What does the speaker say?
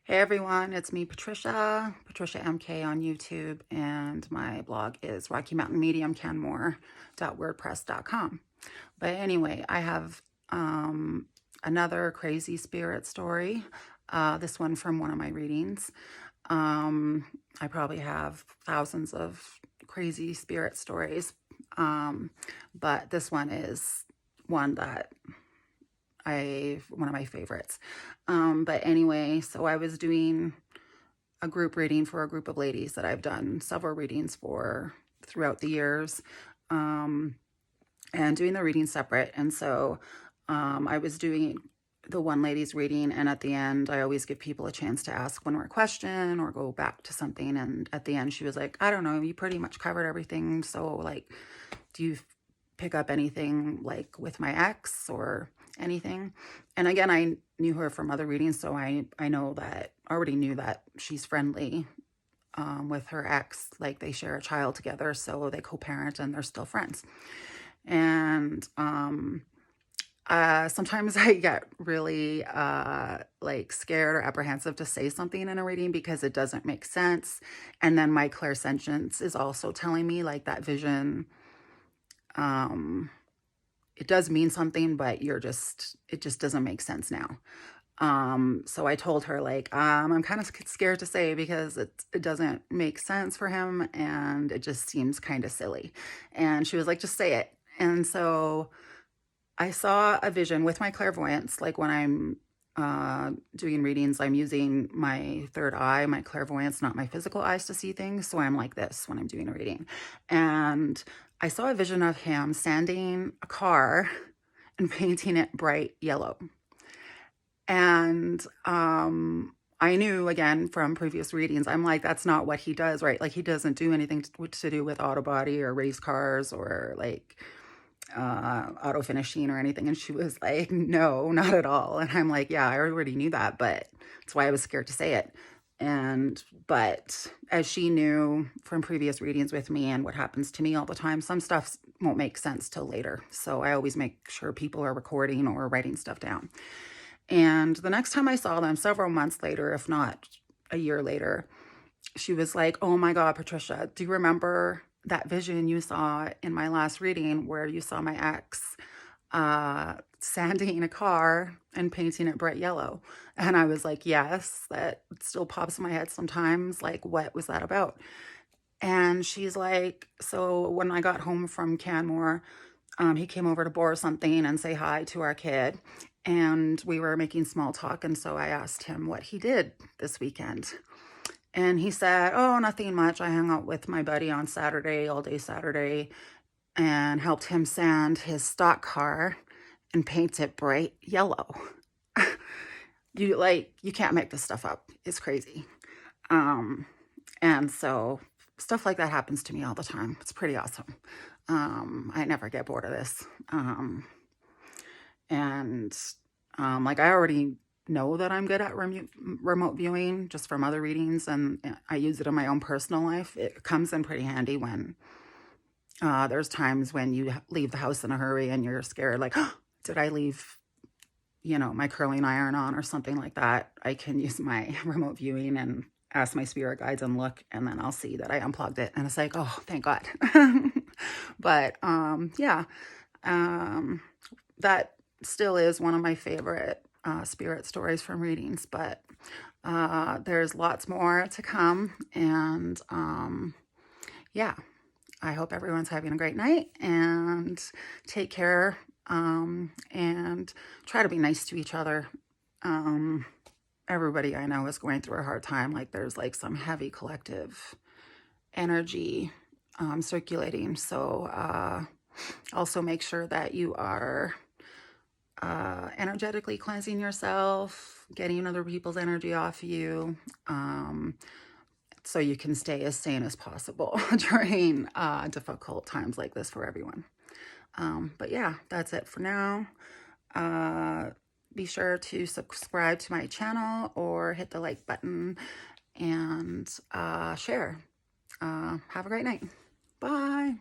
Hey everyone, it's me, Patricia MK on YouTube, and my blog is Rocky Mountain Medium Canmore.wordpress.com. But anyway, I have another crazy spirit story. This one from one of my readings. I probably have thousands of crazy spirit stories, but this one is one that one of my favorites. But anyway, so I was doing a group reading for a group of ladies that I've done several readings for throughout the years, and doing the reading separate. And so I was doing the one lady's reading, and at the end, I always give people a chance to ask one more question or go back to something. And at the end, she was like, I don't know, you pretty much covered everything. So like, do you pick up anything like with my ex or anything? And again, I knew her from other readings, so I already knew that she's friendly with her ex. Like, they share a child together, so they co-parent and they're still friends. And sometimes I get really like scared or apprehensive to say something in a reading because it doesn't make sense. And then my clairsentience is also telling me like that vision, it does mean something, but it just doesn't make sense now. So I told her, like, I'm kind of scared to say because it doesn't make sense for him and it just seems kind of silly. And she was like, just say it. And so I saw a vision with my clairvoyance. Like, when I'm doing readings, I'm using my third eye, my clairvoyance, not my physical eyes, to see things. So I'm like this when I'm doing a reading. And I saw a vision of him sanding a car and painting it bright yellow. And I knew, again, from previous readings, I'm like, that's not what he does, right? Like, he doesn't do anything to do with auto body or race cars or like auto finishing or anything. And she was like, no, not at all. And I'm like, yeah, I already knew that, but that's why I was scared to say it. But as she knew from previous readings with me and what happens to me all the time, some stuff won't make sense till later. So I always make sure people are recording or writing stuff down. And the next time I saw them, several months later, if not a year later, she was like, oh my God, Patricia, do you remember that vision you saw in my last reading where you saw my ex sanding a car and painting it bright yellow? And I was like, yes, that still pops in my head sometimes. Like, what was that about? And she's like, so when I got home from Canmore, he came over to borrow something and say hi to our kid. And we were making small talk. And so I asked him what he did this weekend. And he said, oh, nothing much. I hung out with my buddy on Saturday, all day Saturday, and helped him sand his stock car and paint it bright yellow. You can't make this stuff up. It's crazy. And so stuff like that happens to me all the time. It's pretty awesome. I never get bored of this. Like, I already know that I'm good at remote viewing just from other readings, and I use it in my own personal life. It comes in pretty handy when there's times when you leave the house in a hurry and you're scared, like, oh, did I leave, my curling iron on or something like that? I can use my remote viewing and ask my spirit guides and look, and then I'll see that I unplugged it, and it's like, oh, thank God. But yeah, that still is one of my favorite spirit stories from readings, but there's lots more to come. And yeah, I hope everyone's having a great night, and take care, and try to be nice to each other. Everybody I know is going through a hard time. Like, there's like some heavy collective energy circulating. So also make sure that you are energetically cleansing yourself, getting other people's energy off you, so you can stay as sane as possible during difficult times like this for everyone. But yeah, that's it for now. Be sure to subscribe to my channel or hit the like button and share. Have a great night. Bye.